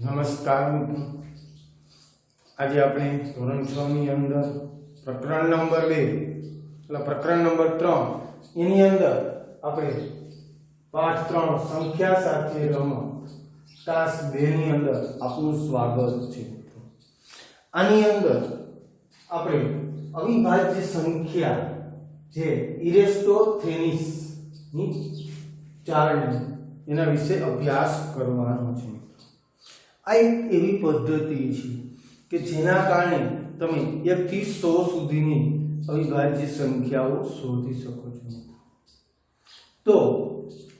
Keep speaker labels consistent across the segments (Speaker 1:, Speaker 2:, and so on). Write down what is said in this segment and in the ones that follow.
Speaker 1: નમસ્કાર મિત્રો, આજે આપણે ધોરણ 6 ની અંદર પ્રકરણ નંબર 2 એટલે પ્રકરણ નંબર 3 એની અંદર આપણે પાઠ 3 સંખ્યા સાથે રમત તાસ 2 ની અંદર આપનું સ્વાગત છે મિત્રો। આની અંદર આપણે અવિભાજ્ય સંખ્યા જે ઇરેસ્ટોથેનિસ ની ચારણી એના વિશે અભ્યાસ કરવાનો છે। આ એક એવી પદ્ધતિ છે કે જેના કારણે તમે 1 થી 100 સુધીની અવિભાજ્ય સંખ્યાઓ શોધી શકો છો। તો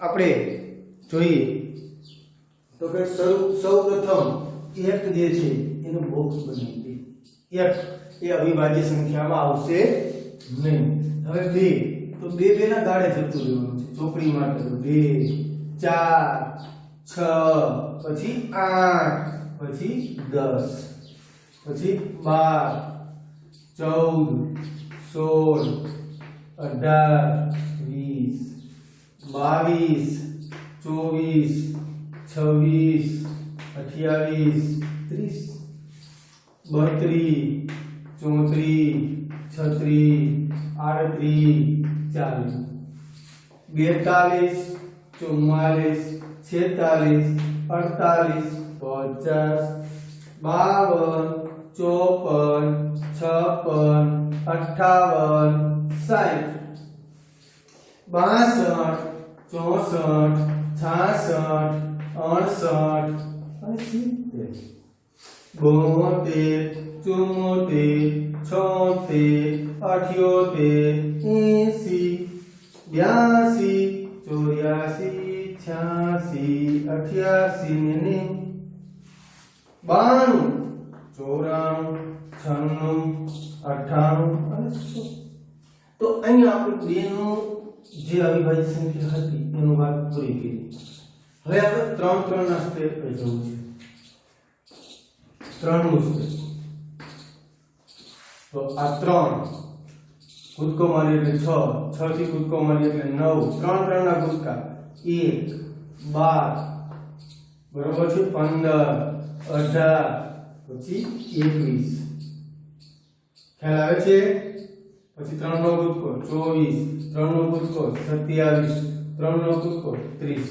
Speaker 1: આપણે જોઈએ તો કે સૌપ્રથમ 1 જે છે એનું બોક્સ બનાવી દે। 1 એ અવિભાજ્ય સંખ્યામાં આવશે નહીં। હવે 2 તો 2 ના ગાળે જતું રહેવાનું છે ચોકડી માટે। તો 2 4 6 પછી 8 પછી 10 પછી 12 14 16 18 20 22 23 24 32 33 38 40 42 43 44 50 52 54 56 58 62 63 64 66 72 74 76 78 80 82 84 88 તો અહીંયા આપણે 2 નું જે અવિભાજ્ય સંખ્યા હતી એનું વાત પૂરી કરી। હવે આપણે 3 ના સ્ટેપ પર જવું છે। 3 નું સ્ટેપ તો આ 3 કૂદકો મારી એટલે 6 6 થી કૂદકો મારી એટલે 9 3 ના કૂદકા 1 12 બરોબર છે 15 18 પછી 21 ખ્યાલ આવે છે। પછી 3 નો કૂદકો 24 3 નો કૂદકો 27 3 નો કૂદકો 30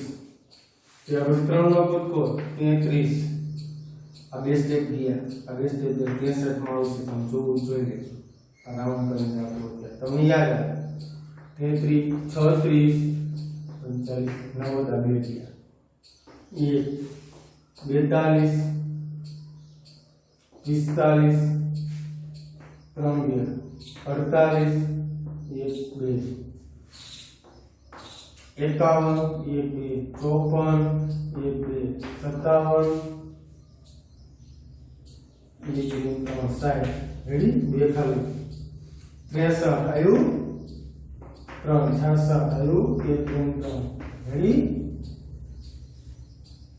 Speaker 1: ત્યાર પછી 3 નો કૂદકો 33 આ બે સ્ટેપ ગયા। આ બે સ્ટેપ 63 માં આવશે તમે જોવું જોઈ લેજો। આ રાઉન્ડ કરીને આપો તમને યાદ આવે 33 36 45 90 આ બે ગયા 1 42 45 3 2 48 1 2 51 1 2 54 1 2 57 1 રેડી બે ખાલી 63 આવ્યું 3 66 આવ્યું 1 3 રેડી 1 2 3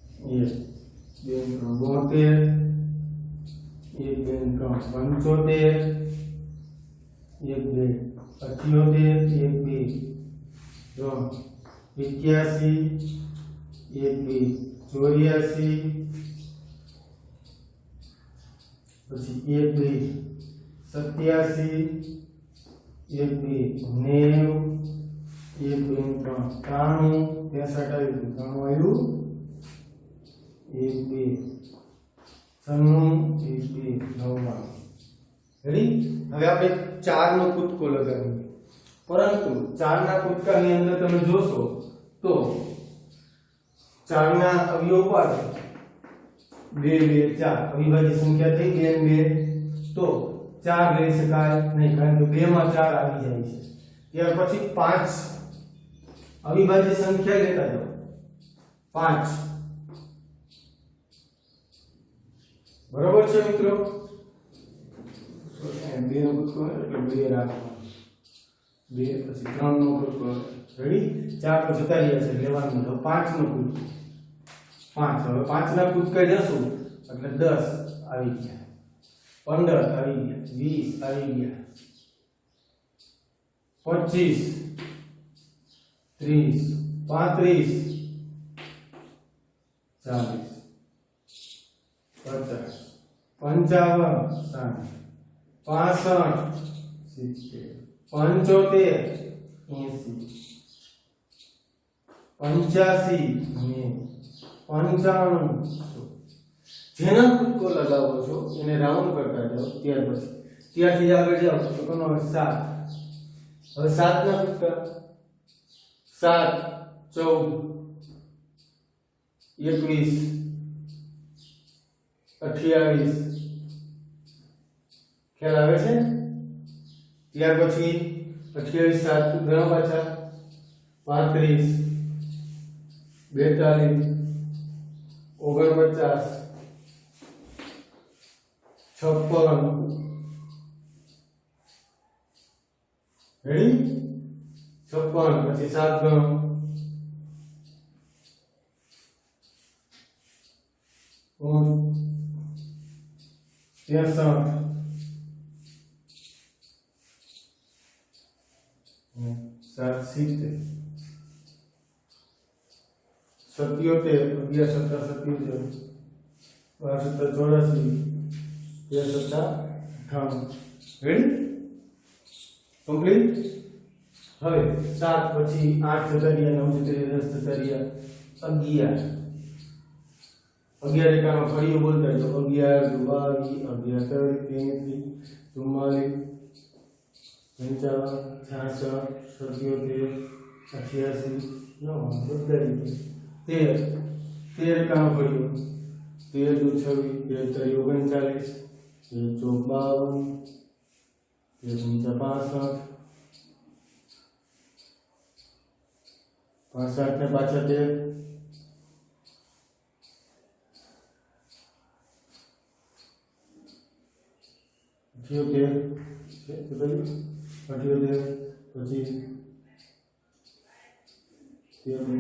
Speaker 1: 72 1 2 3 75 1 2 રેડી। હવે આપણે 4 નો કૂદકો લગાવીએ, પરંતુ 4 ના કૂદકાની અંદર તમે જોશો તો 4 ના અવયવ પાડો 2 2 4 અવિભાજ્ય સંખ્યા થઈ 2 તો 4 લઈ શકાય નહીં, કારણ કે 2 માં 4 આવી જાય છે। ત્યાર પછી 5 અવિભાજ્ય સંખ્યા લેતા જાઓ 5 બરોબર છે મિત્રો। 2 નો કૂદકો એટલે 2 રાખવાનો 2 પછી 3 નો કૂદકો રેડી 4 તો જતા રહ્યા છે લેવાનું તો 5 નો કૂદકો 5 હવે 5 ના કૂદકા જશું એટલે 10 આવી ગયા 15 આવી ગયા 20 આવી ગયા 25 30 35 40 55 60 65 70 80 85 જેના કૂદકો લગાવો છો એને રાઉન્ડ કરતા જાઓ ત્યારથી આગળ જાઓ તો કોનો 7 હવે 7 ના કૂદકા 7 14 21 28 ખ્યાલ આવે છે ત્યાર પછી 28 7 ઘણા પાછા 35 42 49 56 રેડી 56 પછી 7 ગણો 63 70 77 11 17 17 84 રેડી કમ્પ્લીટ હવે 7 પછી 8 જતા રહ્યા 9 જતા રહ્યા 10 જતા રહ્યા 11 એકાનો ફરીઓ બોલતા જો 11 22 23 34 55 56 57 88 13 એકાનો ફરીઓ 13 26 39 65 ને પાછા 13 78 છે તો ભાઈ 78 પછી 13 65 ને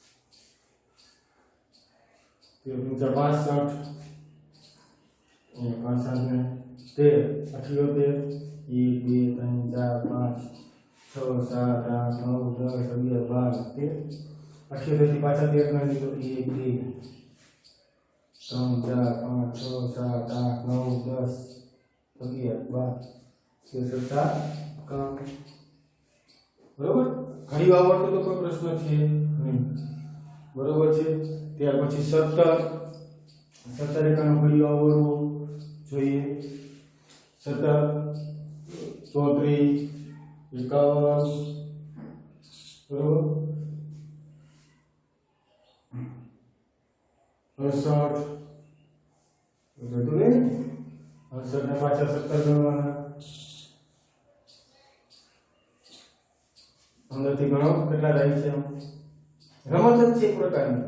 Speaker 1: 13 78 1 2 3 4 5 6 7 8 9 10 11 12 13 78 થી પાછા 13 ના લીધો 1 2 3 4 5 6 7 8 9 10 11 12 13 બરોબર ઘણી આવડતું તો કોઈ પ્રશ્ન છે નહીં બરોબર છે ત્યાર પછી 17 એકાનો ઘણી આવડવો જોઈએ 17 34 51 બરોબર 68 બધું ને 68 ને પાછા 17 ગણવાના અંદરથી ગણો કેટલા થાય છે રમત જ છે એક પ્રકારની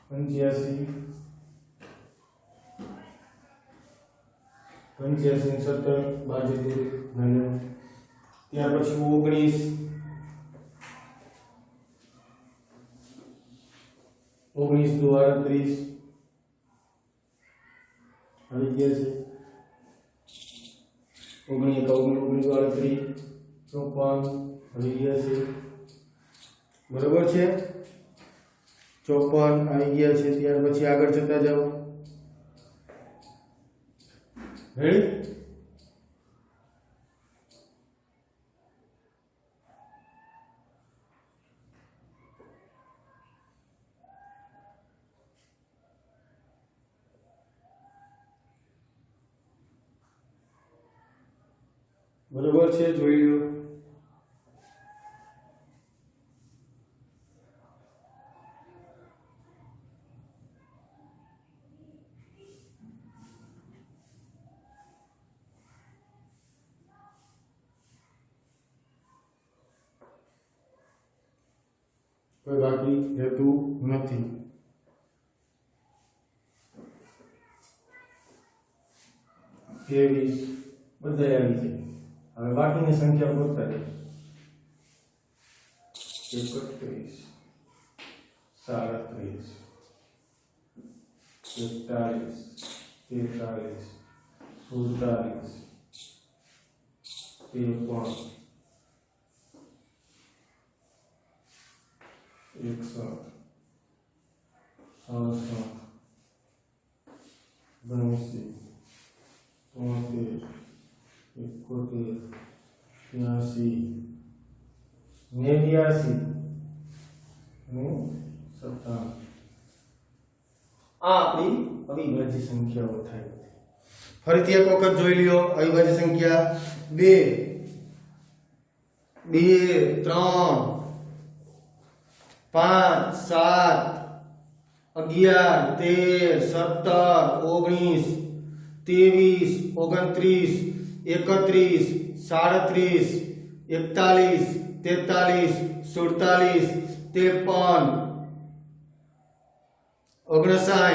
Speaker 1: પંચ્યાસી 17 બાજુ ગણ્યો ત્યાર પછી 19 દ્વારા 30 આવી ગયા છે 19 દ્વારા 30 54 આવી ગયા છે બરોબર છે 54 આવી ગયા છે ત્યાર પછી આગળ જતા જાઓ રેડી બરોબર છે જોઈ લો કોઈ બાકી રહેતું નથી 23 બધા આવી છે હવે બાકીની સંખ્યા ગોતતા રહે 31 37 41 43 47 53 61 67 82 73 71 83 89 અને 57 આ આપણી અવિભાજ્ય સંખ્યાઓ થાય. ફરીથી એક વખત જોઈ લ્યો. અવિભાજ્ય સંખ્યા 2 2 3 5 7 11 13 17 19 23 29 31 37 41 43 43 47 61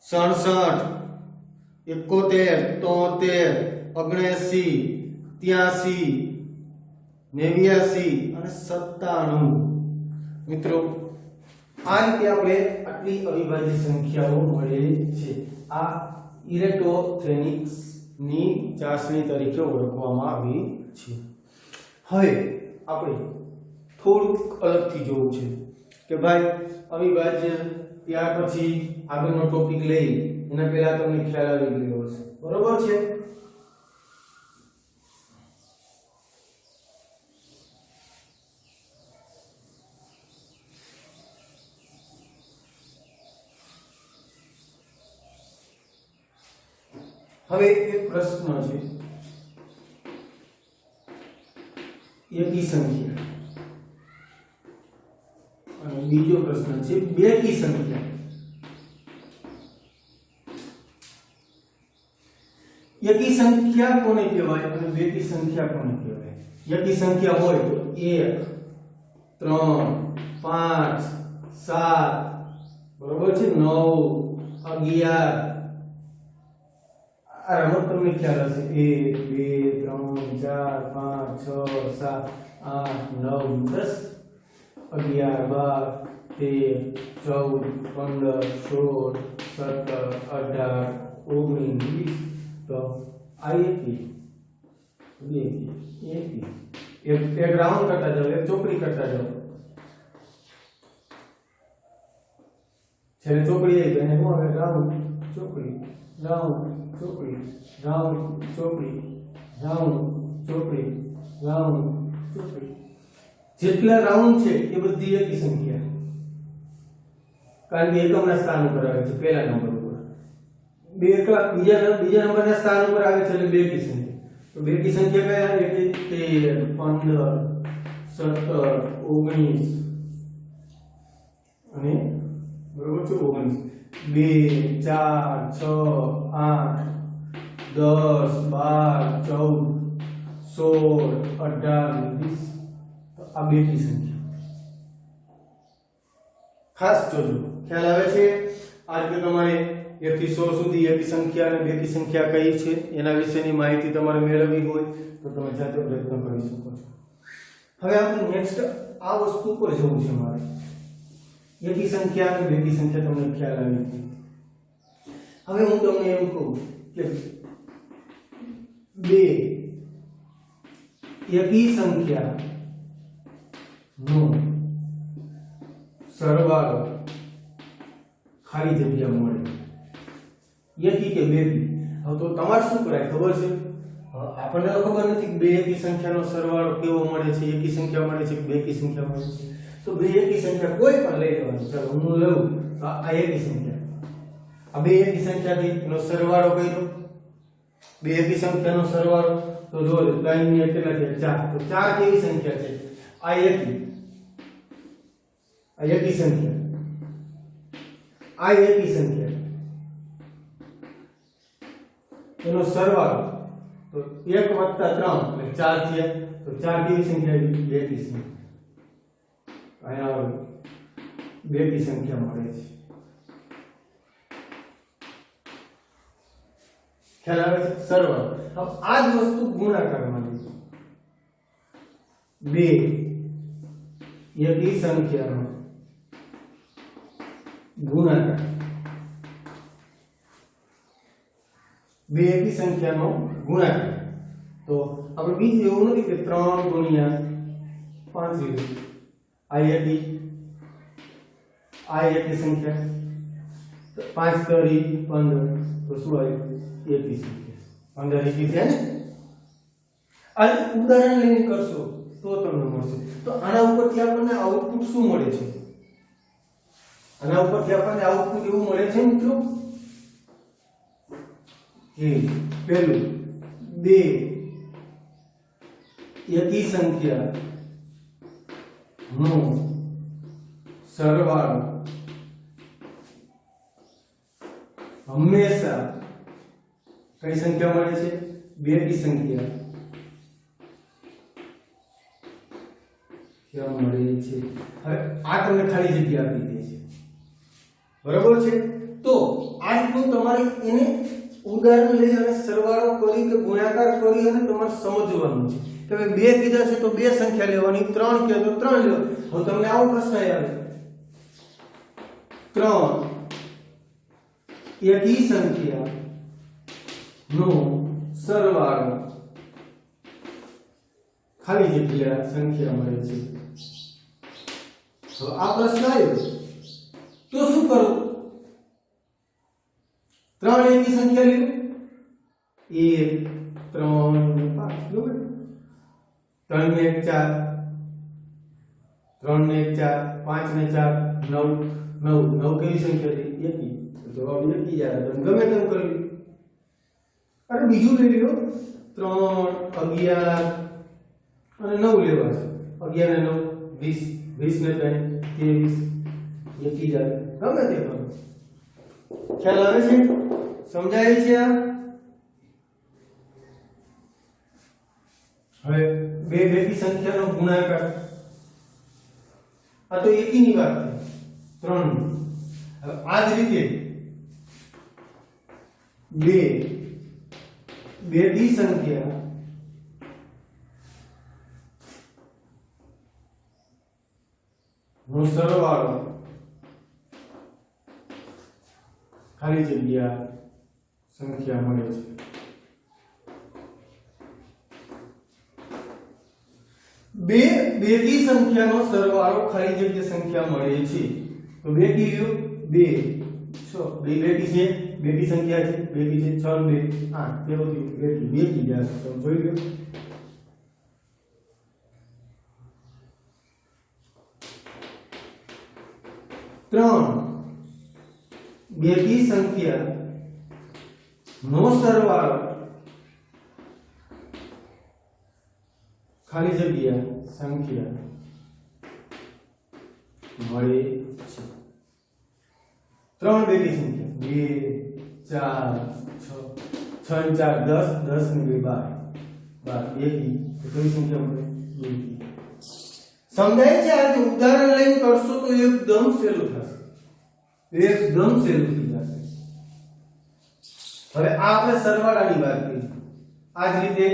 Speaker 1: 67 71 73 83 89 અને 97. મિત્રો આ રીતે આપણે આટલી અવિભાજ્ય સંખ્યાઓ મળેલી છે. આ ઇલેક્ટ્રોથેનિક્સ ની ચાસણી તરીકે ઓળખવામાં આવી છે. હવે આપણે થોડુંક અલગથી જોવું છે કે ભાઈ અવિભાજ્ય, ત્યાર પછી આગળનો ટોપિક લઈ એના પહેલા તમને ખ્યાલ આવી ગયો હશે. બરોબર છે? હવે એક પ્રશ્ન છે, એકી સંખ્યા, અને બીજો પ્રશ્ન છે બેકી સંખ્યા. એકી સંખ્યા કોને કહેવાય અને બેકી સંખ્યા કોને કહેવાય? એકી સંખ્યા હોય તો 1 3 5 7 બરોબર છે, 9 11 આ રમત તમને ખ્યાલ હશે. 1 2 3 4 5 6 7 8 9 10 11 12 13 14 15 16 17 18 19 20. તો આ એકી એક રાઉન્ડ કરતા જાઓ, એક ચોકડી કરતા જાઓ. છેલ્લે ચોકડી આવી તો એને શું આવે? રાઉન્ડ ચોકડી, રાઉન્ડ ચોકડી, રાઉન્ડ ચોકડી, રાઉન્ડ ચોકડી, રાઉન્ડ ચોકડી. જેટલા રાઉન્ડ છે એ બધી એકી સંખ્યા, કારણ કે એકમના સ્થાન ઉપર આવે છે પહેલા નંબર ઉપર. બીજા નંબરના સ્થાન ઉપર આવે છે એટલે બેકી સંખ્યા. તો બેકી સંખ્યા કયા? 13 15 17 19 અને બરોબર છે 19. 2 4 6 8 10 12 14 16 18 20. આ બેકી સંખ્યા ખાસ જોજો. ખ્યાલ આવે છે? આ રીતે તમારે 1 થી 100 સુધી એકી સંખ્યા અને બેકી સંખ્યા કઈ છે એના વિશેની માહિતી તમારે મેળવવી હોય તો તમે જાતે પ્રયત્ન કરી શકો છો. હવે આપણે નેક્સ્ટ આ વસ્તુ પર જવું છે. મારે એકી સંખ્યા અને બેકી સંખ્યા તમને ખ્યાલ આવી છે. હવે હું તમને એમ કહું કે બે એકી સંખ્યા નો સરવાળો ખાલી જગ્યા મળે, એકી કે બેકી. હવે તો તમારે શું કરાય ખબર છે? આપણને તો ખબર નથી કે બે એકી સંખ્યાનો સરવાળો કેવો મળે છે, એકી સંખ્યા મળે છે કે બેકી સંખ્યા મળે છે. તો બે એકી સંખ્યા કોઈ પણ લઈ લેવાની. ચાલો હું લઉં તો આ એકી સંખ્યા, આ બે એકી સંખ્યાથી એનો સરવાળો કર્યો, બે એકી સંખ્યાનો સરવાળો તો જો લાઈન ની કેટલા છે? 4. તો 4 કેવી સંખ્યા છે? આ એકી સંખ્યા, આ એકી સંખ્યા એનો સરવાળો તો 1 + 3 એટલે 4 થયા. તો 4 કેવી સંખ્યા? બેકી સંખ્યા. અહીંયા બેકી સંખ્યા મળે છે. ખ્યાલ આવે છે? સરવાળો. હવે આ જ વસ્તુ ગુણાકારમાં લીધું. બે એકી સંખ્યાનો ગુણાકાર, બે એકી સંખ્યાનો ગુણાકાર. તો આપણે બીજું એવું નથી કે 3 × 5 0 આ એકી સંખ્યા તો 5 તરી 15 તો શું આવ્યું એકી સંખ્યા 15 એકી છે ને આ ઉદાહરણ લઈને કરશો તો તમને મળશે તો આના ઉપરથી આપણને આઉટપુટ શું મળે છે આના ઉપરથી આપણને આઉટપુટ એવું મળે છે મિત્રો કે પહેલું બે એકી સંખ્યા નો સરવાળો હંમેશા કઈ સંખ્યા મળે છે બે એકી સંખ્યા ક્યાં મળે છે હવે આ તમને ખાલી જગ્યા આપી દે છે બરાબર છે તો આ રીતનું તમારે એને ઉદાહરણ લઈ અને સરવાળો કરી કે ગુણાકાર કરી અને તમારે સમજવાનું છે કે ભાઈ બે કીધા છે તો બે સંખ્યા લેવાની ત્રણ કહે તો ત્રણ લેવાની હવે તમને આવો પ્રશ્ન આવે ત્રણ એકી સંખ્યા નો સરવાળો ખાલી જગ્યા સંખ્યા મળે છે તો આ પ્રશ્ન આવ્યો તો શું કરું ત્રણ એકી સંખ્યા લ્યો 1 3 5 બરાબર 3 ને 1 4 3 ને 1 4 5 ને 4 9 9 કેવી સંખ્યા છે એકી તો જવાબ એકી જ આવે તમે ગમે તેમ કરી લો અરે બીજું લઈ લ્યો 3 11 અને 9 લેવા છે 11 ને 9 20 20 ને 3 23 એકી જ આવે ગમે તે કરો ખ્યાલ આવે છે સમજાય છે આ હવે બે બેકી સંખ્યાનો ગુણાકાર આ તો એકીની વાત છે 3 હવે આ જ રીતે બે બેકી સંખ્યા નો સરવાળો ખાલી જગ્યા સંખ્યા મળે છે બે બેકી સંખ્યાનો સરવાળો ખાલી જગ્યા સંખ્યા મળે છે તો બે કી લ્યો 2 6 બે બેકી છે બેકી સંખ્યા છે બેકી છે 6 2 8 કેવું થયું બેકી ગયા તમે જોઈ લો ત્રણ બેકી સંખ્યા નો સરવાળો ખાલી જગ્યા સંખ્યા મળે છે ત્રણ બેકી સંખ્યા 2 4 6 6 4 10 10 ને 2 12 એકી તો કઈ સંખ્યા મળે એકી સમજાય છે આ ઉદાહરણ લઈને કરશો તો એકદમ સહેલું થશે એકદમ સહેલું થઈ જશે હવે આ આપણે સરવાળાની વાત કરી આ જ રીતે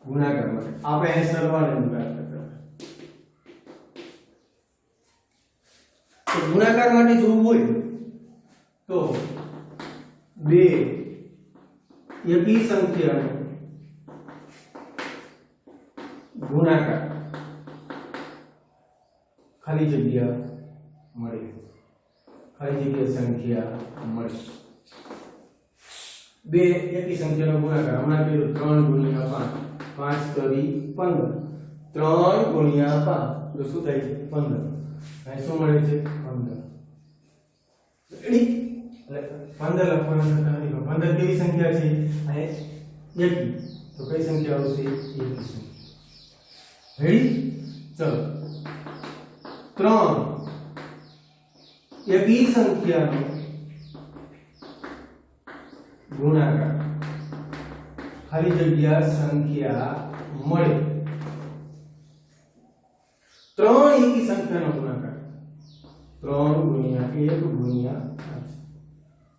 Speaker 1: ગુણાકાર માટે આપણે અહીં સરવાળાની વાત કરતા તો ગુણાકાર માટે જોવું હોય તો બે એકી સંખ્યાનો ગુણાકાર ખાલી જગ્યા મળે ખાલી જગ્યા સંખ્યા મળે બે એકી સંખ્યાનો ગુણાકાર હમણાં કીધું 3 ગુણ્યા 5 5 તરી 15 3 ગુણ્યા 5 તો શું થાય છે 15 અહીં શું મળે છે 15 રેડી એટલે 15 લખવાનું નથી 15 કેવી સંખ્યા છે અહીં એકી તો કઈ સંખ્યા આવશે એકી સંખ્યા રેડી ચલો 3 એકી સંખ્યાનો ગુણાકાર ખાલી જગ્યા સંખ્યા મળે 3 એકી સંખ્યાનો ગુણાકાર 3 ગુણ્યા 1 ગુણ્યા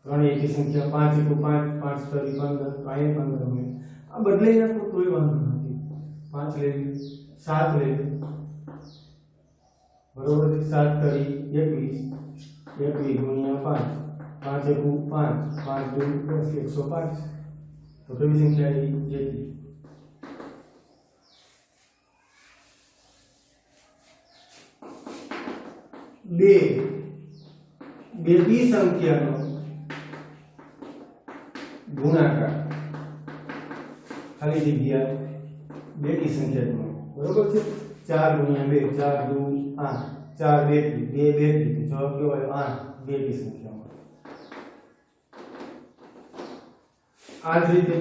Speaker 1: 5 3 એકી સંખ્યા 5 * 5 5 તરી 15 5 15 આ બદલાઈ નાખો કોઈ વાંધો નથી 5 લઈ 7 લઈ बरोबर 7 तरी 21 गुणिया 5 5 * 5 5 2 + 105 तो कई संख्या है ये બે બેકી સંખ્યાનો ગુણાકાર ખાલી જગ્યા બેકી સંખ્યા બરોબર છે 4 ગુણ્યા 2 4 દુ 8 4 બેકી 2 બેકી જવાબ કેવો આવ્યો 8 બેકી સંખ્યામાં આ જ રીતે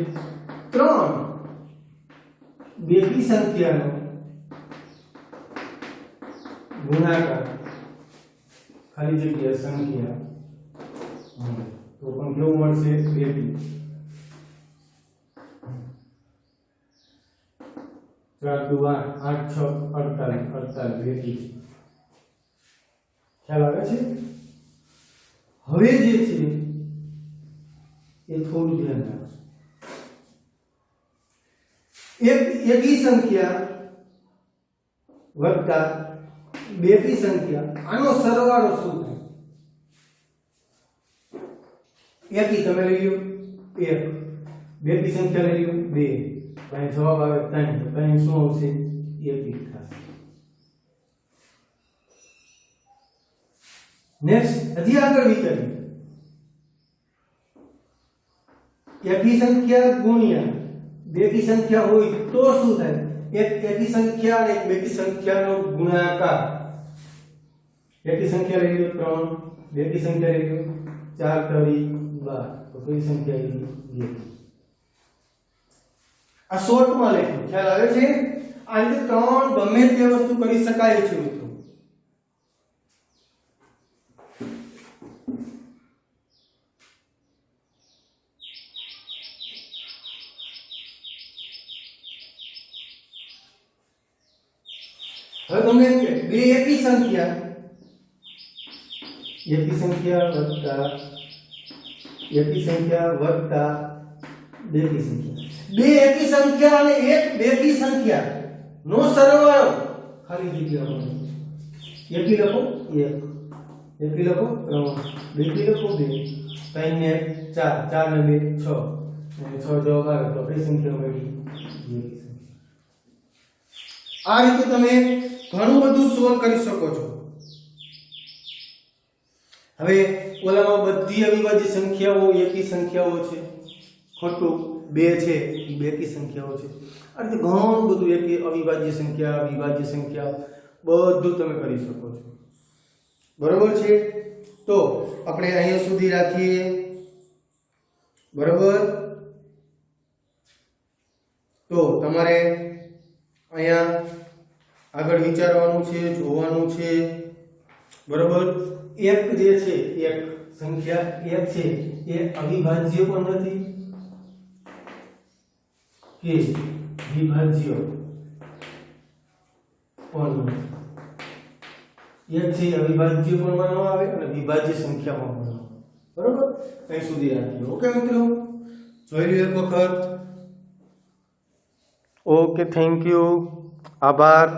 Speaker 1: 3 બેકી સંખ્યાનો ગુણાકાર ખાલી જગ્યા સંખ્યા તો પણ કેવું મળશે બેકી 4 દુ 8 8 6 48 48 બેકી ખ્યાલ આવે છે હવે જે છે એ થોડું ધ્યાન રાખો એકી સંખ્યા વત્તા બેકી સંખ્યા આનો સરવાળો શું થાય એકી તમે લઈ લો 1 બેકી સંખ્યા લઈ લો 2 અને જવાબ આવે 3 તો 3 શું આવશે એકી થશે નેક્સ્ટ હજી આગળ વિચારીએ એકી સંખ્યા ગુણ્યા બેકી સંખ્યા હોય તો શું થાય એક એકી સંખ્યા અને એક બેકી સંખ્યાનો ગુણાકાર એકી સંખ્યા લઈ લો 3 બેકી સંખ્યા લઈ લો 4 તરી 12 તો કઈ સંખ્યા આવી 2 આ શોર્ટમાં લખ્યું ખ્યાલ આવે છે આ રીતે 3 ગમે તે વસ્તુ કરી શકાય છે મિત્રો હવે તમને એમ કે બે એકી સંખ્યા વત્તા બેકી સંખ્યા બે એકી સંખ્યા અને એક બેકી સંખ્યા નો સરવાળો ખાલી જગ્યા એકી લખો 1 એકી લખો 3 બેકી લખો 2 3 ને 4 4 ને 2 6 અને 6 જવાબ આવે તો કઈ સંખ્યા મળી બેકી સંખ્યા આ રીતે તમે ઘણું બધું સોલ્વ કરી શકો છો હવે ઓલામાં બધી અવિભાજ્ય સંખ્યાઓ એકી સંખ્યાઓ છે ખોટું 2 છે એ બેકી સંખ્યાઓ છે આ રીતે ઘણું બધું એકી અવિભાજ્ય સંખ્યા વિભાજ્ય સંખ્યા બધું તમે કરી શકો છો બરોબર છે તો આપણે અહીંયા સુધી રાખીએ બરોબર તો તમારે અહીંયા આગળ વિચારવાનું છે જોવાનું છે બરોબર એક જે છે એક સંખ્યા એક છે એ અવિભાજ્ય પણ નથી કે વિભાજ્ય પણ નથી એક છે અવિભાજ્ય પણ માનવામાં આવે અને વિભાજ્ય સંખ્યામાં પણ બરોબર અહીં સુધી રાખીએ ઓકે મિત્રો જોઈ લો એક વખત ઓકે થેન્ક યુ આભાર